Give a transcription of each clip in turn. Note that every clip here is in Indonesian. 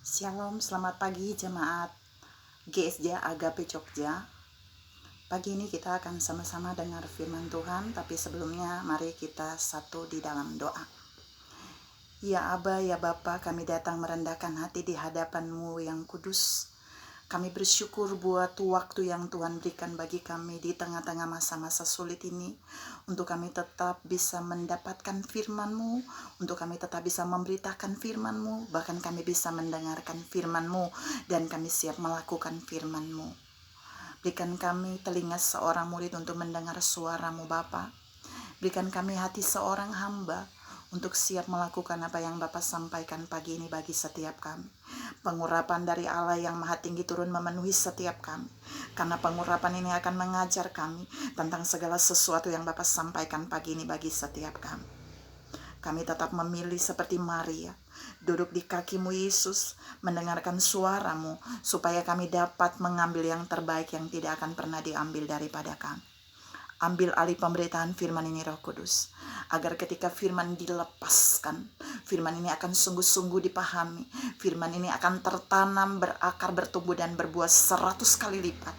Shalom, selamat pagi jemaat GSJ Agape Jogja. Pagi ini kita akan sama-sama dengar firman Tuhan, tapi sebelumnya mari kita satu di dalam doa. Ya Aba, ya Bapa, kami datang merendahkan hati di hadapan-Mu yang kudus. Kami bersyukur buat waktu yang Tuhan berikan bagi kami di tengah-tengah masa-masa sulit ini, untuk kami tetap bisa mendapatkan firman-Mu, untuk kami tetap bisa memberitakan firman-Mu, bahkan kami bisa mendengarkan firman-Mu, dan kami siap melakukan firman-Mu. Berikan kami telinga seorang murid untuk mendengar suara-Mu Bapa. Berikan kami hati seorang hamba untuk siap melakukan apa yang Bapa sampaikan pagi ini bagi setiap kami. Pengurapan dari Allah yang Maha Tinggi turun memenuhi setiap kami, karena pengurapan ini akan mengajar kami tentang segala sesuatu yang Bapa sampaikan pagi ini bagi setiap kami. Kami tetap memilih seperti Maria, duduk di kaki-Mu Yesus, mendengarkan suara-Mu, supaya kami dapat mengambil yang terbaik yang tidak akan pernah diambil daripada kami. Ambil alih pemberitaan firman ini Roh Kudus, agar ketika firman dilepaskan, firman ini akan sungguh-sungguh dipahami. Firman ini akan tertanam, berakar, bertumbuh, dan berbuah 100 kali lipat,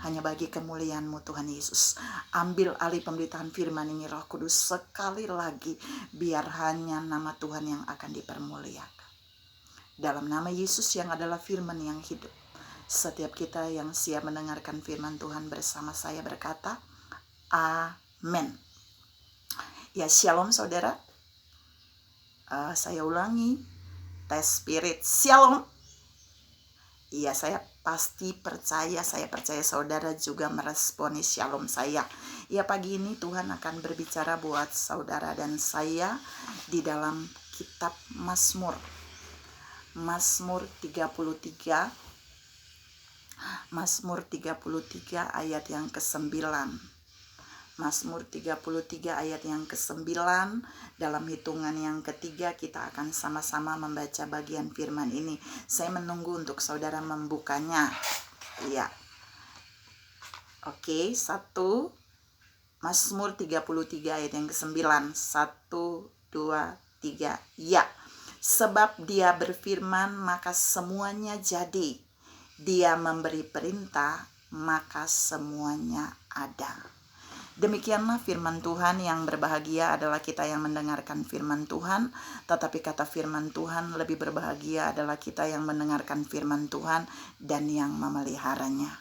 hanya bagi kemuliaan-Mu Tuhan Yesus. Ambil alih pemberitaan firman ini Roh Kudus sekali lagi, biar hanya nama Tuhan yang akan dipermuliakan. Dalam nama Yesus yang adalah firman yang hidup, setiap kita yang siap mendengarkan firman Tuhan bersama saya berkata, Amin. Ya, shalom saudara. Saya ulangi, tes spirit. Shalom. Iya, saya percaya saudara juga meresponi shalom saya. Ya, pagi ini Tuhan akan berbicara buat saudara dan saya di dalam kitab Mazmur. Mazmur 33. Mazmur 33 ayat yang ke-9. Mazmur 33 ayat yang ke-9, dalam hitungan yang ketiga kita akan sama-sama membaca bagian firman ini. Saya menunggu untuk saudara membukanya. Iya. Oke, 1. Mazmur 33 ayat yang ke-9. 1, 2, 3. Ya. Sebab Dia berfirman maka semuanya jadi. Dia memberi perintah maka semuanya ada. Demikianlah firman Tuhan. Yang berbahagia adalah kita yang mendengarkan firman Tuhan, tetapi kata firman Tuhan lebih berbahagia adalah kita yang mendengarkan firman Tuhan dan yang memeliharanya.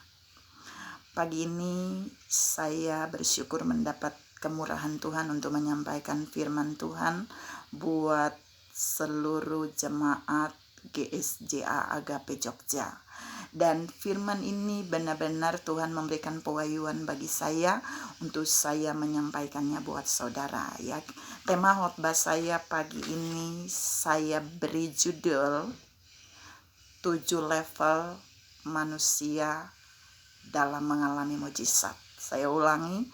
Pagi ini saya bersyukur mendapat kemurahan Tuhan untuk menyampaikan firman Tuhan buat seluruh jemaat GSJA Agape Jogja. Dan firman ini benar-benar Tuhan memberikan pewahyuan bagi saya untuk saya menyampaikannya buat saudara. Ya, tema khotbah saya pagi ini saya beri judul 7 level manusia dalam mengalami mujizat. Saya ulangi,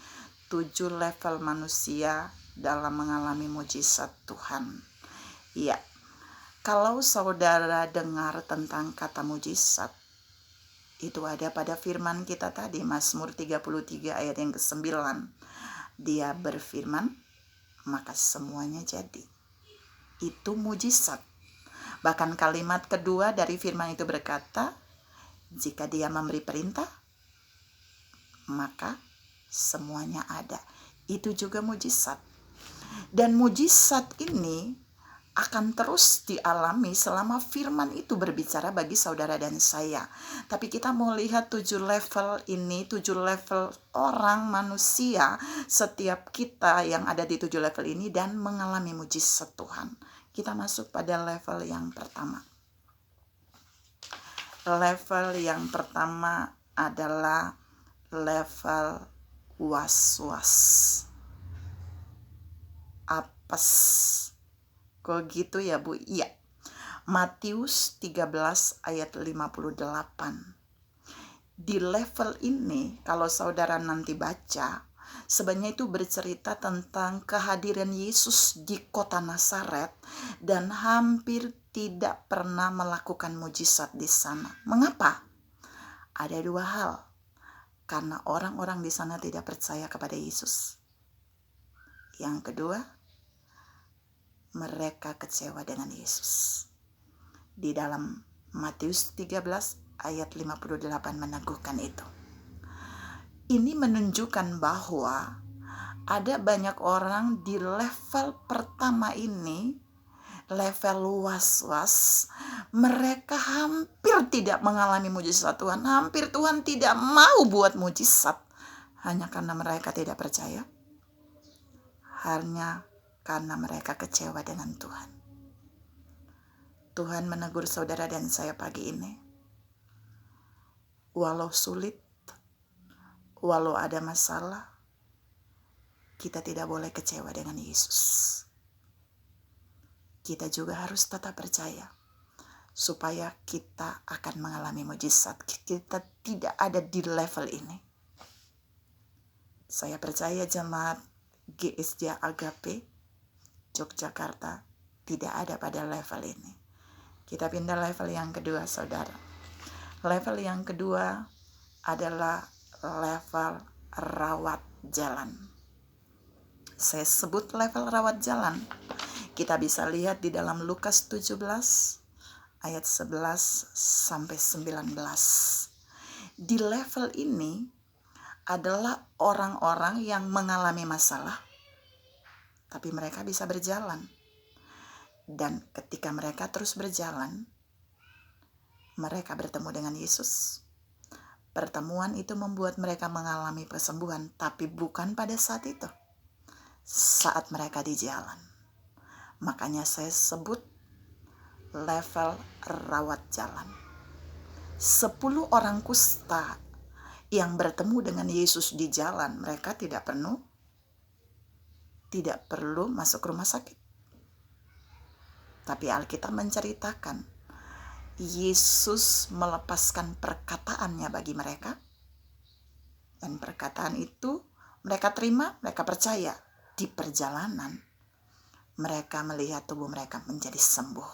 7 level manusia dalam mengalami mujizat Tuhan. Ya, kalau saudara dengar tentang kata mujizat, itu ada pada firman kita tadi, Mazmur 33 ayat yang ke-9. Dia berfirman, maka semuanya jadi. Itu mujizat. Bahkan kalimat kedua dari firman itu berkata, jika Dia memberi perintah, maka semuanya ada. Itu juga mujizat. Dan mujizat ini akan terus dialami selama firman itu berbicara bagi saudara dan saya. Tapi kita mau lihat 7 level ini, 7 level orang manusia, setiap kita yang ada di 7 level ini dan mengalami mujizat Tuhan. Kita masuk pada level yang pertama. Level yang pertama adalah level was-was. Apes. Kok gitu ya Bu? Iya. Matius 13 ayat 58. Di level ini kalau saudara nanti baca, sebenarnya itu bercerita tentang kehadiran Yesus di kota Nazaret dan hampir tidak pernah melakukan mujizat di sana. Mengapa? Ada 2 hal. Karena orang-orang di sana tidak percaya kepada Yesus. Yang kedua, mereka kecewa dengan Yesus. Di dalam Matius 13 ayat 58 meneguhkan itu. Ini menunjukkan bahwa ada banyak orang di level pertama ini, level was-was, mereka hampir tidak mengalami mujizat Tuhan. Hampir Tuhan tidak mau buat mujizat. Hanya karena mereka tidak percaya. Hanya karena mereka kecewa dengan Tuhan. Tuhan menegur saudara dan saya pagi ini. Walau sulit, walau ada masalah, kita tidak boleh kecewa dengan Yesus. Kita juga harus tetap percaya supaya kita akan mengalami mujizat. Kita tidak ada di level ini. Saya percaya jemaat GSJ Agape Yogyakarta tidak ada pada level ini. Kita pindah level yang kedua, saudara. Level yang kedua adalah level rawat jalan. Saya sebut level rawat jalan. Kita bisa lihat di dalam Lukas 17 ayat 11 sampai 19. Di level ini adalah orang-orang yang mengalami masalah, tapi mereka bisa berjalan. Dan ketika mereka terus berjalan, mereka bertemu dengan Yesus. Pertemuan itu membuat mereka mengalami kesembuhan, tapi bukan pada saat itu. Saat mereka di jalan. Makanya saya sebut level rawat jalan. 10 orang kusta yang bertemu dengan Yesus di jalan, mereka tidak perlu masuk rumah sakit. Tapi Alkitab menceritakan Yesus melepaskan perkataannya bagi mereka. Dan perkataan itu mereka terima, mereka percaya. Di perjalanan mereka melihat tubuh mereka menjadi sembuh.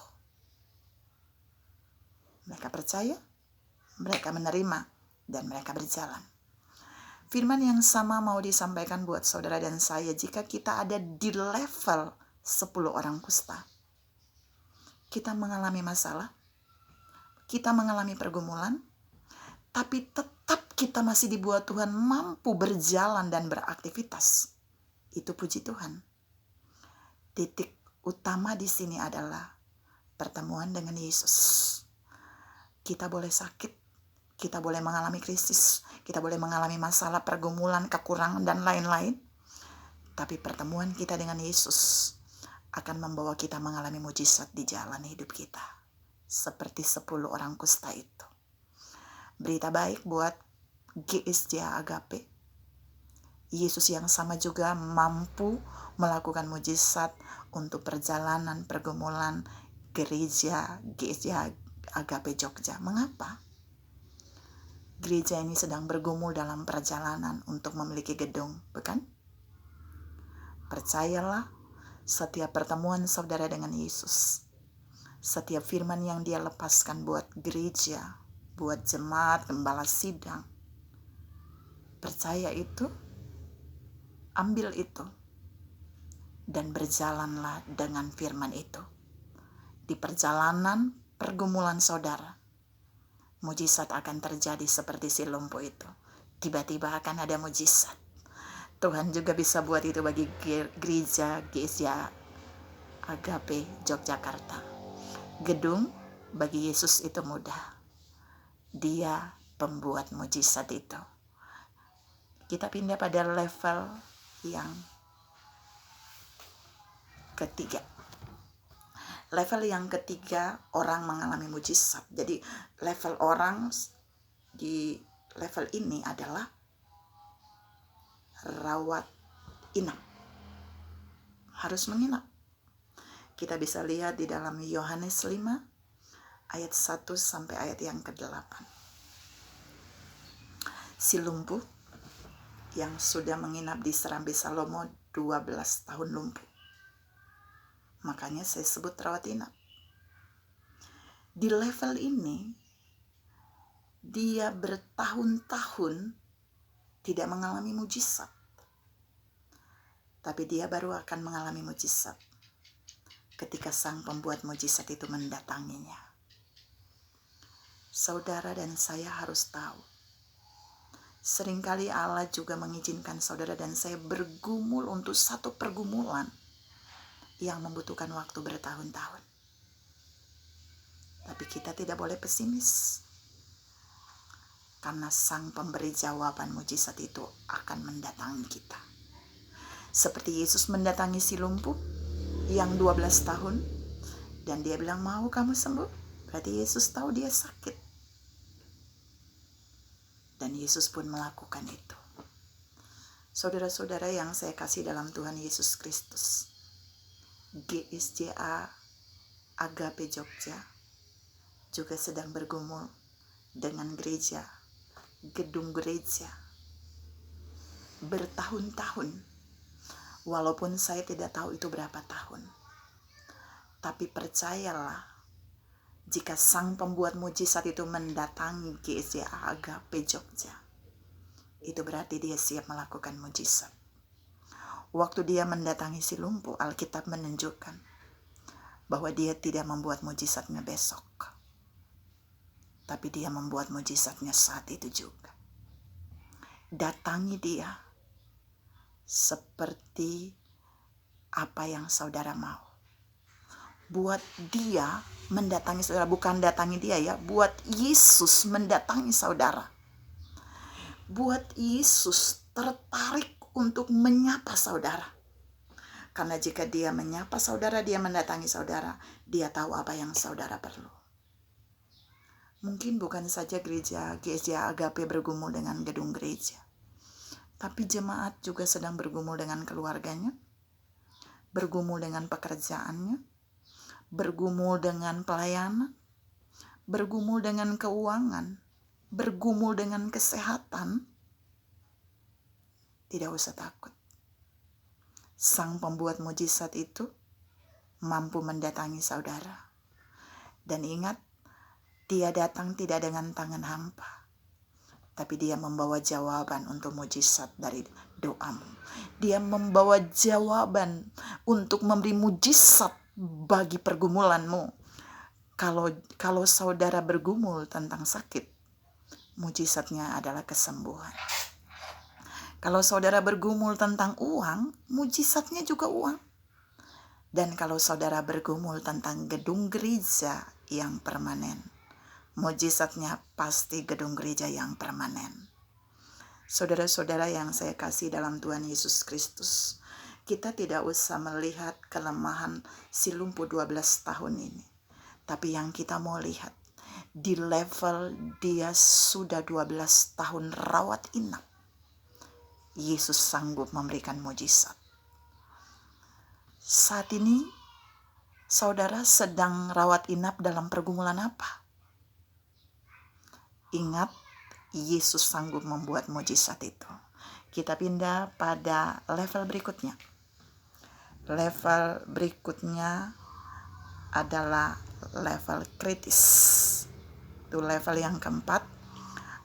Mereka percaya, mereka menerima, dan mereka berjalan. Firman yang sama mau disampaikan buat saudara dan saya jika kita ada di level 10 orang kusta. Kita mengalami masalah, kita mengalami pergumulan, tapi tetap kita masih dibuat Tuhan mampu berjalan dan beraktivitas. Itu puji Tuhan. Titik utama di sini adalah pertemuan dengan Yesus. Kita boleh sakit, kita boleh mengalami krisis, kita boleh mengalami masalah, pergumulan, kekurangan, dan lain-lain. Tapi pertemuan kita dengan Yesus akan membawa kita mengalami mujizat di jalan hidup kita. Seperti 10 orang kusta itu. Berita baik buat GSJ Agape. Yesus yang sama juga mampu melakukan mujizat untuk perjalanan pergumulan gereja GSJ Agape Jogja. Mengapa? Gereja ini sedang bergumul dalam perjalanan untuk memiliki gedung, bukan? Percayalah, setiap pertemuan saudara dengan Yesus, setiap firman yang dia lepaskan buat gereja, buat jemaat, gembala sidang, percaya itu, ambil itu, dan berjalanlah dengan firman itu. Di perjalanan pergumulan saudara, mujizat akan terjadi seperti si lumpuh itu. Tiba-tiba akan ada mujizat. Tuhan juga bisa buat itu bagi gereja GSJ Agape Yogyakarta. Gedung bagi Yesus itu mudah. Dia pembuat mujizat itu. Kita pindah pada level yang ketiga. Level yang ketiga, orang mengalami mujizat. Jadi level orang di level ini adalah rawat inap. Harus menginap. Kita bisa lihat di dalam Yohanes 5 ayat 1 sampai ayat yang ke-8. Si lumpuh yang sudah menginap di Serambi Salomo 12 tahun lumpuh. Makanya saya sebut rawat inap. Di level ini, dia bertahun-tahun tidak mengalami mujizat. Tapi dia baru akan mengalami mujizat ketika sang pembuat mujizat itu mendatanginya. saudara dan saya harus tahu, seringkali Allah juga mengizinkan saudara dan saya bergumul untuk satu pergumulan yang membutuhkan waktu bertahun-tahun. Tapi kita tidak boleh pesimis, karena Sang Pemberi jawaban mujizat itu akan mendatangi kita. Seperti Yesus mendatangi si lumpuh yang 12 tahun, dan dia bilang, mau kamu sembuh? Berarti Yesus tahu dia sakit. Dan Yesus pun melakukan itu. Saudara-saudara yang saya kasih dalam Tuhan Yesus Kristus, GSJA Agape Jogja juga sedang bergumul dengan gereja, gedung gereja, bertahun-tahun. Walaupun saya tidak tahu itu berapa tahun. Tapi percayalah, jika Sang Pembuat Mujizat itu mendatangi GSJA Agape Jogja, itu berarti dia siap melakukan mujizat. Waktu dia mendatangi si lumpuh, Alkitab menunjukkan bahwa dia tidak membuat mujizatnya besok, tapi dia membuat mujizatnya saat itu juga. Datangi dia seperti apa yang saudara mau. Buat dia mendatangi saudara, bukan datangi dia ya, buat Yesus mendatangi saudara. Buat Yesus tertarik untuk menyapa saudara. Karena jika dia menyapa saudara, dia mendatangi saudara, dia tahu apa yang saudara perlu. Mungkin bukan saja gereja GSJA Agape bergumul dengan gedung gereja, tapi jemaat juga sedang bergumul dengan keluarganya, bergumul dengan pekerjaannya, bergumul dengan pelayanan, bergumul dengan keuangan, bergumul dengan kesehatan. Tidak usah takut. Sang Pembuat Mujizat itu mampu mendatangi saudara. Dan ingat, dia datang tidak dengan tangan hampa, tapi dia membawa jawaban untuk mujizat dari doamu. Dia membawa jawaban untuk memberi mujizat bagi pergumulanmu. Kalau saudara bergumul tentang sakit, mujizatnya adalah kesembuhan. Kalau saudara bergumul tentang uang, mujizatnya juga uang. Dan kalau saudara bergumul tentang gedung gereja yang permanen, mujizatnya pasti gedung gereja yang permanen. Saudara-saudara yang saya kasih dalam Tuhan Yesus Kristus, kita tidak usah melihat kelemahan si lumpuh 12 tahun ini. Tapi yang kita mau lihat, di level dia sudah 12 tahun rawat inap, Yesus sanggup memberikan mujizat. Saat ini, saudara sedang rawat inap dalam pergumulan apa? Ingat, Yesus sanggup membuat mujizat itu. Kita pindah pada level berikutnya. Level berikutnya adalah level kritis. Itu level yang keempat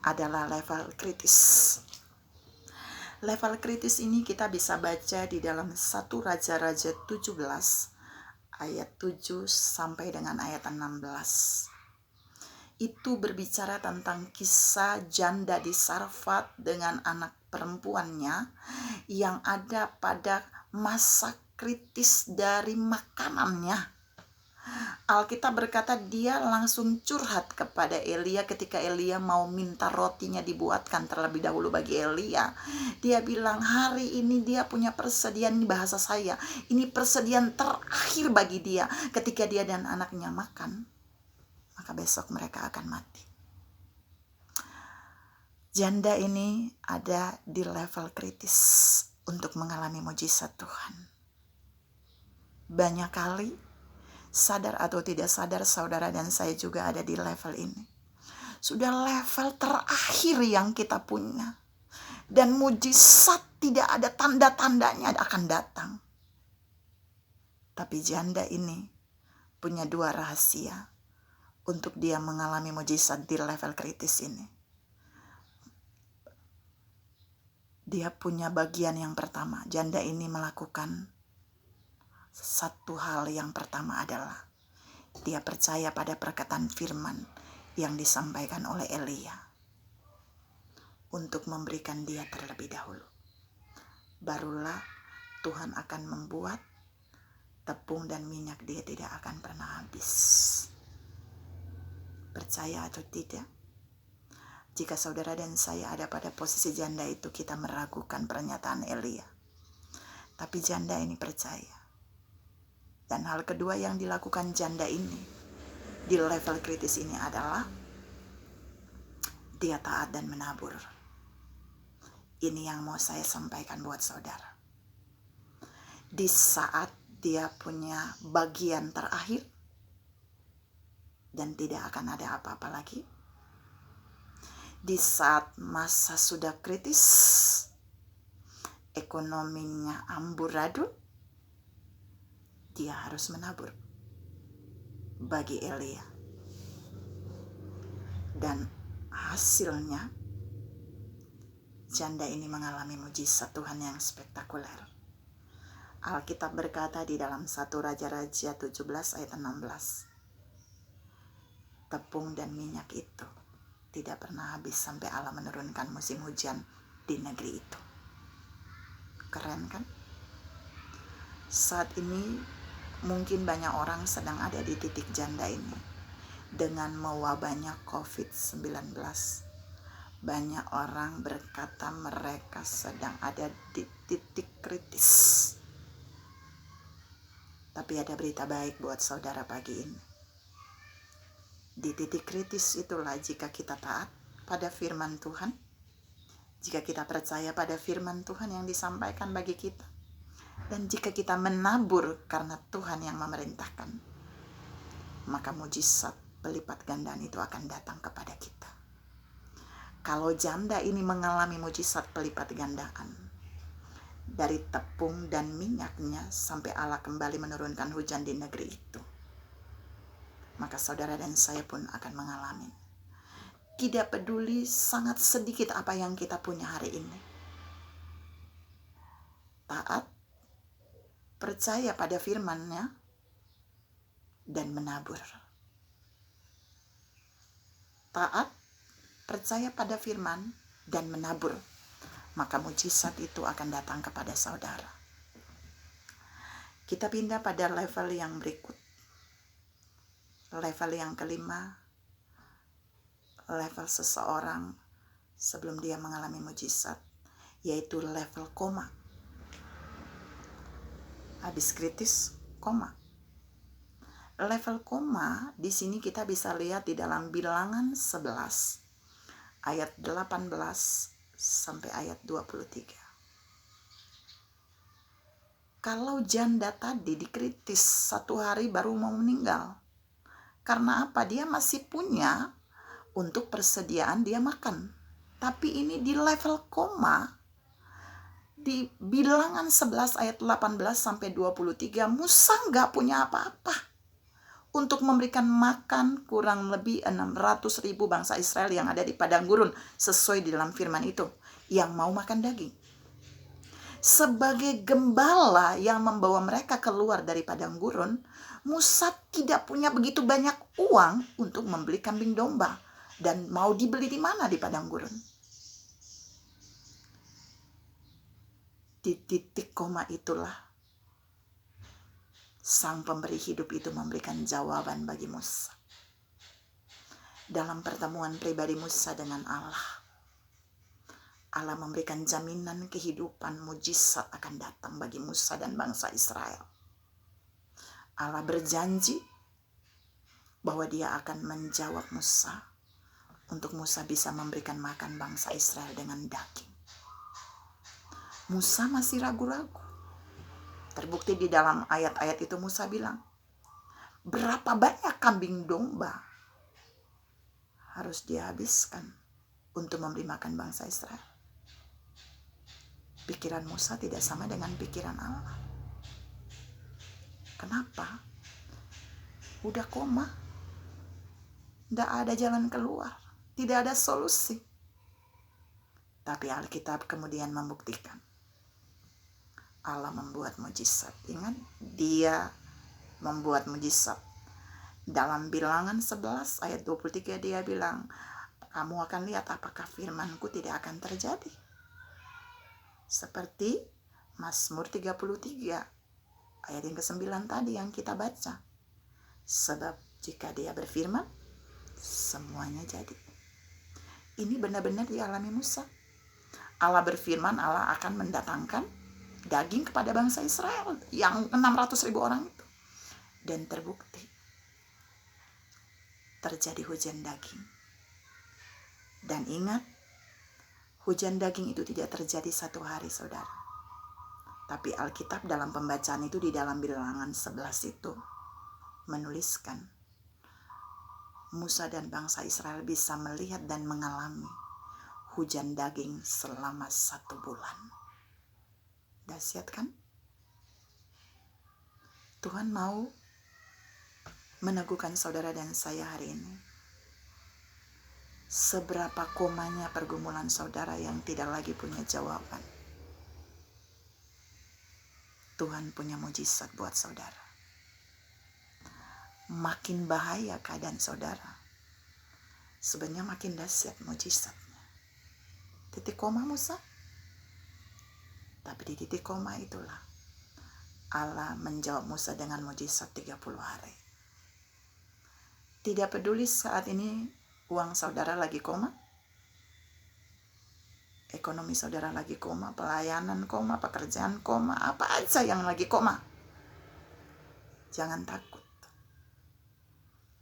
adalah level kritis. Level kritis ini kita bisa baca di dalam 1 Raja-Raja 17 ayat 7 sampai dengan ayat 16. Itu berbicara tentang kisah janda di Sarfat dengan anak perempuannya yang ada pada masa kritis dari makanannya. Alkitab berkata dia langsung curhat kepada Elia ketika Elia mau minta rotinya dibuatkan terlebih dahulu bagi Elia. Dia bilang hari ini dia punya persediaan, ini bahasa saya, ini persediaan terakhir bagi dia. Ketika dia dan anaknya makan, maka besok mereka akan mati. Janda ini ada di level kritis untuk mengalami mujizat Tuhan. Banyak kali, sadar atau tidak sadar, saudara dan saya juga ada di level ini. Sudah level terakhir yang kita punya. Dan mujizat tidak ada tanda-tandanya akan datang. Tapi janda ini punya 2 rahasia untuk dia mengalami mujizat di level kritis ini. Dia punya bagian yang pertama. Janda ini melakukan satu hal yang pertama adalah dia percaya pada perkataan firman yang disampaikan oleh Elia untuk memberikan dia terlebih dahulu. Barulah Tuhan akan membuat tepung dan minyak dia tidak akan pernah habis. Percaya atau tidak? Jika saudara dan saya ada pada posisi janda itu, kita meragukan pernyataan Elia. Tapi janda ini percaya. Dan hal kedua yang dilakukan janda ini di level kritis ini adalah dia taat dan menabur. Ini yang mau saya sampaikan buat saudara. Di saat dia punya bagian terakhir dan tidak akan ada apa-apa lagi, di saat masa sudah kritis, ekonominya amburadul, dia harus menabur bagi Elia. Dan hasilnya janda ini mengalami mujizat Tuhan yang spektakuler. Alkitab berkata di dalam 1 Raja-Raja 17 ayat 16, tepung dan minyak itu tidak pernah habis sampai Allah menurunkan musim hujan di negeri itu. Keren kan? Saat ini mungkin banyak orang sedang ada di titik janda ini. Dengan mewabahnya COVID-19, banyak orang berkata mereka sedang ada di titik kritis. Tapi ada berita baik buat saudara pagi ini. Di titik kritis itulah jika kita taat pada firman Tuhan, jika kita percaya pada firman Tuhan yang disampaikan bagi kita, dan jika kita menabur karena Tuhan yang memerintahkan, maka mujizat pelipat gandaan itu akan datang kepada kita. Kalau janda ini mengalami mujizat pelipat gandaan dari tepung dan minyaknya sampai Allah kembali menurunkan hujan di negeri itu, maka saudara dan saya pun akan mengalami. Tidak peduli sangat sedikit apa yang kita punya hari ini. Taat, percaya pada firman-Nya, dan menabur. Taat, percaya pada firman, dan menabur. Maka mujizat itu akan datang kepada saudara. Kita pindah pada level yang berikut. Level yang kelima, level seseorang sebelum dia mengalami mujizat, yaitu level koma. Habis kritis, koma. Level koma di sini kita bisa lihat di dalam Bilangan 11 ayat 18 sampai ayat 23. Kalau janda tadi dikritis 1 hari baru mau meninggal. Karena apa? Dia masih punya untuk persediaan dia makan. Tapi ini di level koma, di Bilangan 11 ayat 18 sampai 23, Musa nggak punya apa-apa untuk memberikan makan kurang lebih 600.000 bangsa Israel yang ada di padang gurun, sesuai di dalam firman itu, yang mau makan daging. Sebagai gembala yang membawa mereka keluar dari padang gurun, Musa tidak punya begitu banyak uang untuk membeli kambing domba. Dan mau dibeli di mana di padang gurun? Di titik koma itulah Sang pemberi hidup itu memberikan jawaban bagi Musa. Dalam pertemuan pribadi Musa dengan Allah, Allah memberikan jaminan kehidupan mujizat akan datang bagi Musa dan bangsa Israel. Allah berjanji bahwa dia akan menjawab Musa untuk Musa bisa memberikan makan bangsa Israel dengan daging. Musa masih ragu-ragu. Terbukti di dalam ayat-ayat itu Musa bilang, berapa banyak kambing domba harus dihabiskan untuk memberi makan bangsa Israel? Pikiran Musa tidak sama dengan pikiran Allah. Kenapa? Udah koma. Tidak ada jalan keluar. Tidak ada solusi. Tapi Alkitab kemudian membuktikan. Allah membuat mujizat. Ingat, dia membuat mujizat. Dalam Bilangan 11 ayat 23 dia bilang, kamu akan lihat apakah firmanku tidak akan terjadi. Seperti Mazmur 33 ayat yang ke-9 tadi yang kita baca. Sebab jika dia berfirman, semuanya jadi. Ini benar-benar dialami Musa. Allah berfirman, Allah akan mendatangkan daging kepada bangsa Israel yang 600.000 orang itu. Dan terbukti terjadi hujan daging. Dan ingat, hujan daging itu tidak terjadi satu hari, saudara. Tapi Alkitab dalam pembacaan itu di dalam Bilangan 11 itu menuliskan Musa dan bangsa Israel bisa melihat dan mengalami hujan daging selama 1 bulan. Dahsyat kan? Tuhan mau meneguhkan saudara dan saya hari ini. Seberapa komanya pergumulan saudara yang tidak lagi punya jawaban. Tuhan punya mujizat buat saudara. Makin bahaya keadaan saudara, sebenarnya makin dahsyat mujizatnya. Titik koma Musa. Tapi di titik koma itulah Allah menjawab Musa dengan mujizat 30 hari. Tidak peduli saat ini uang saudara lagi koma, ekonomi saudara lagi koma, pelayanan koma, pekerjaan koma, apa aja yang lagi koma. Jangan takut.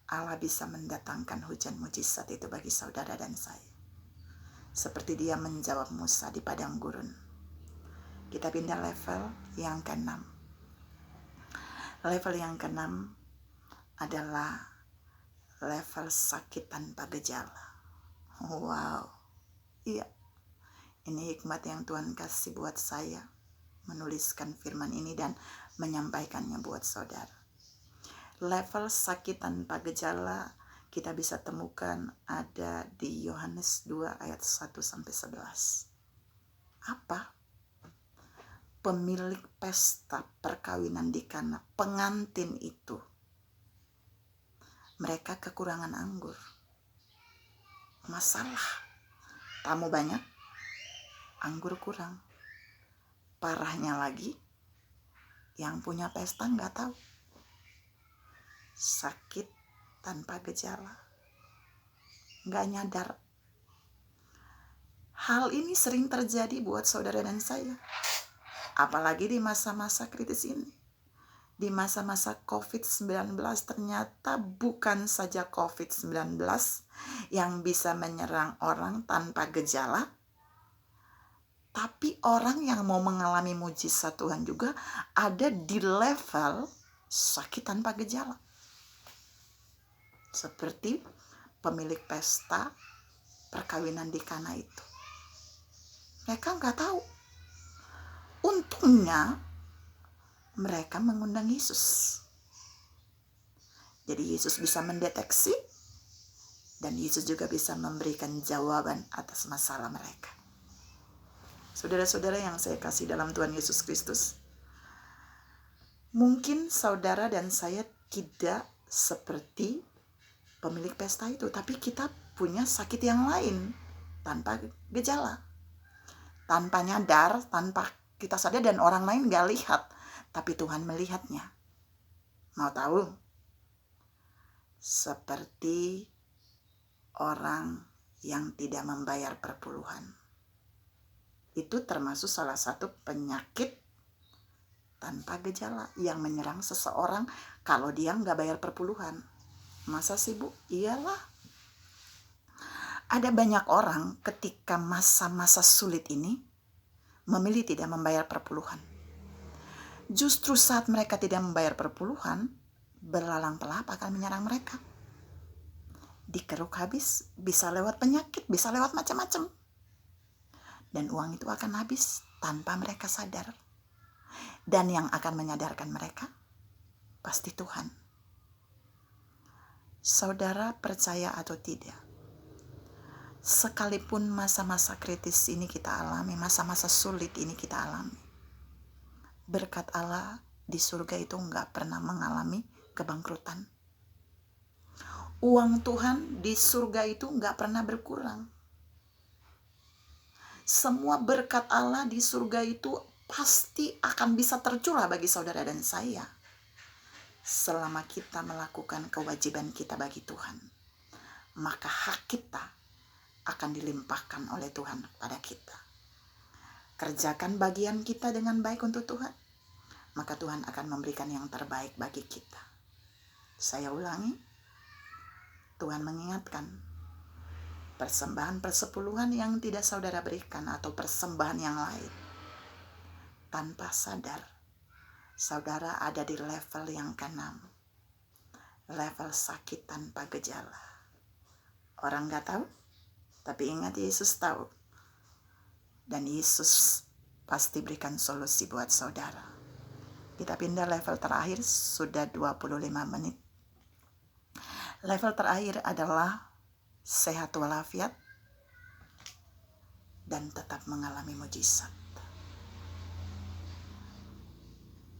Allah bisa mendatangkan hujan mujizat itu bagi saudara dan saya. Seperti dia menjawab Musa di padang gurun. Kita pindah level yang ke-6. Level yang ke-6 adalah level sakit tanpa gejala. Wow. Iya. Ini hikmat yang Tuhan kasih buat saya menuliskan firman ini dan menyampaikannya buat saudara. Level sakit tanpa gejala kita bisa temukan ada di Yohanes 2 ayat 1-11. Apa? Pemilik pesta perkawinan di Kana, pengantin itu, mereka kekurangan anggur. Masalah, tamu banyak, anggur kurang. Parahnya lagi, yang punya pesta nggak tahu. Sakit tanpa gejala, nggak nyadar. Hal ini sering terjadi buat saudara dan saya, apalagi di masa-masa kritis ini. Di masa-masa COVID-19 ternyata bukan saja COVID-19 yang bisa menyerang orang tanpa gejala, tapi orang yang mau mengalami mujizat Tuhan juga ada di level sakit tanpa gejala. Seperti pemilik pesta perkawinan di Kana itu. Mereka nggak tahu. Untungnya mereka mengundang Yesus. Jadi Yesus bisa mendeteksi dan Yesus juga bisa memberikan jawaban atas masalah mereka. Saudara-saudara yang saya kasih dalam Tuhan Yesus Kristus, mungkin saudara dan saya tidak seperti pemilik pesta itu, tapi kita punya sakit yang lain tanpa gejala, tanpa nyadar, tanpa kita sadar dan orang lain gak lihat, tapi Tuhan melihatnya. Mau tahu? Seperti orang yang tidak membayar perpuluhan. Itu termasuk salah satu penyakit tanpa gejala yang menyerang seseorang kalau dia nggak bayar perpuluhan. Masa sih Bu? Iyalah. Ada banyak orang ketika masa-masa sulit ini memilih tidak membayar perpuluhan. Justru saat mereka tidak membayar perpuluhan, belalang pelahap akan menyerang mereka. Dikeruk habis, bisa lewat penyakit, bisa lewat macam-macam. Dan uang itu akan habis tanpa mereka sadar. Dan yang akan menyadarkan mereka pasti Tuhan. Saudara percaya atau tidak, sekalipun masa-masa kritis ini kita alami, masa-masa sulit ini kita alami, berkat Allah di surga itu nggak pernah mengalami kebangkrutan. Uang Tuhan di surga itu nggak pernah berkurang. Semua berkat Allah di surga itu pasti akan bisa tercurah bagi saudara dan saya, selama kita melakukan kewajiban kita bagi Tuhan. Maka hak kita akan dilimpahkan oleh Tuhan kepada kita. Kerjakan bagian kita dengan baik untuk Tuhan, maka Tuhan akan memberikan yang terbaik bagi kita. Saya ulangi, Tuhan mengingatkan, persembahan persepuluhan yang tidak saudara berikan atau persembahan yang lain, tanpa sadar saudara ada di level yang keenam, level sakit tanpa gejala. Orang gak tahu, tapi ingat Yesus tahu. Dan Yesus pasti berikan solusi buat saudara. Kita pindah level terakhir, sudah 25 menit. Level terakhir adalah sehat walafiat dan tetap mengalami mujizat.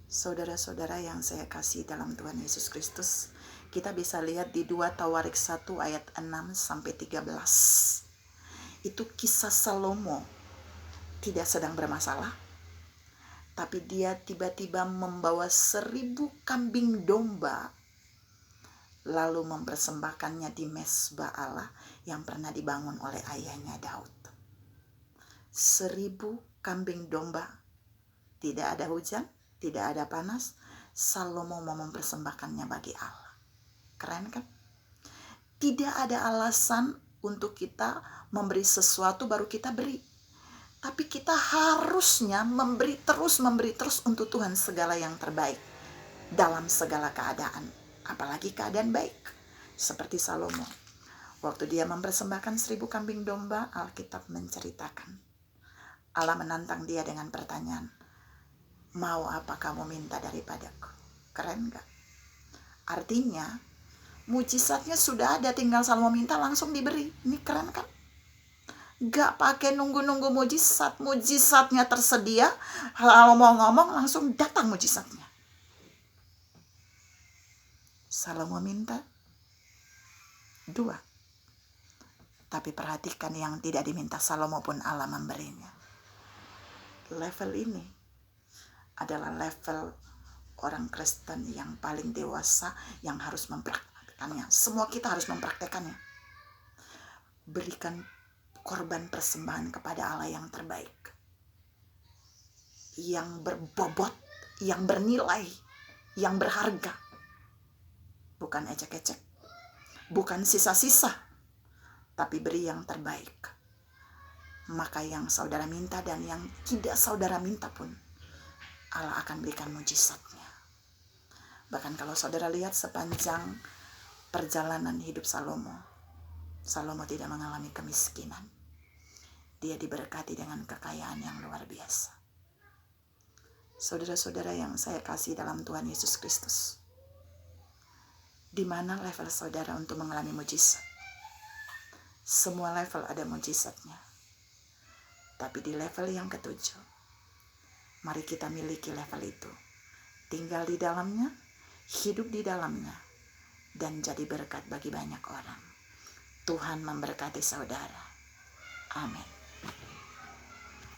Saudara-saudara yang saya kasih dalam Tuhan Yesus Kristus, kita bisa lihat di 2 Tawarik 1 ayat 6-13. Itu kisah Salomo tidak sedang bermasalah, tapi dia tiba-tiba membawa 1000 kambing domba, lalu mempersembahkannya di mezbah Allah yang pernah dibangun oleh ayahnya Daud. 1000 kambing domba, tidak ada hujan, tidak ada panas, Salomo mau mempersembahkannya bagi Allah. Keren kan? Tidak ada alasan untuk kita memberi sesuatu baru kita beri. Tapi kita harusnya memberi terus untuk Tuhan segala yang terbaik dalam segala keadaan, apalagi keadaan baik. Seperti Salomo, waktu dia mempersembahkan 1000 kambing domba, Alkitab menceritakan Allah menantang dia dengan pertanyaan, mau apa kamu minta daripadaku? Keren gak? Artinya mujizatnya sudah ada, tinggal Salomo minta langsung diberi. Ini keren kan? Gak pakai nunggu-nunggu mujizat. Mujizatnya tersedia, kalau mau ngomong langsung datang mujizatnya. Salomo minta 2. Tapi perhatikan, yang tidak diminta Salomo pun Allah memberinya. Level ini adalah level orang Kristen yang paling dewasa, yang harus mempraktekannya. Semua kita harus mempraktekannya. Berikan korban persembahan kepada Allah yang terbaik, yang berbobot, yang bernilai, yang berharga. Bukan ecek-ecek, bukan sisa-sisa, tapi beri yang terbaik. Maka yang saudara minta dan yang tidak saudara minta pun, Allah akan berikan mujizatnya. Bahkan kalau saudara lihat sepanjang perjalanan hidup Salomo tidak mengalami kemiskinan. Dia diberkati dengan kekayaan yang luar biasa. Saudara-saudara yang saya kasih dalam Tuhan Yesus Kristus, di mana level saudara untuk mengalami mujizat? Semua level ada mujizatnya. Tapi di level yang ke-7, mari kita miliki level itu. Tinggal di dalamnya, hidup di dalamnya, dan jadi berkat bagi banyak orang. Tuhan memberkati saudara. Amin.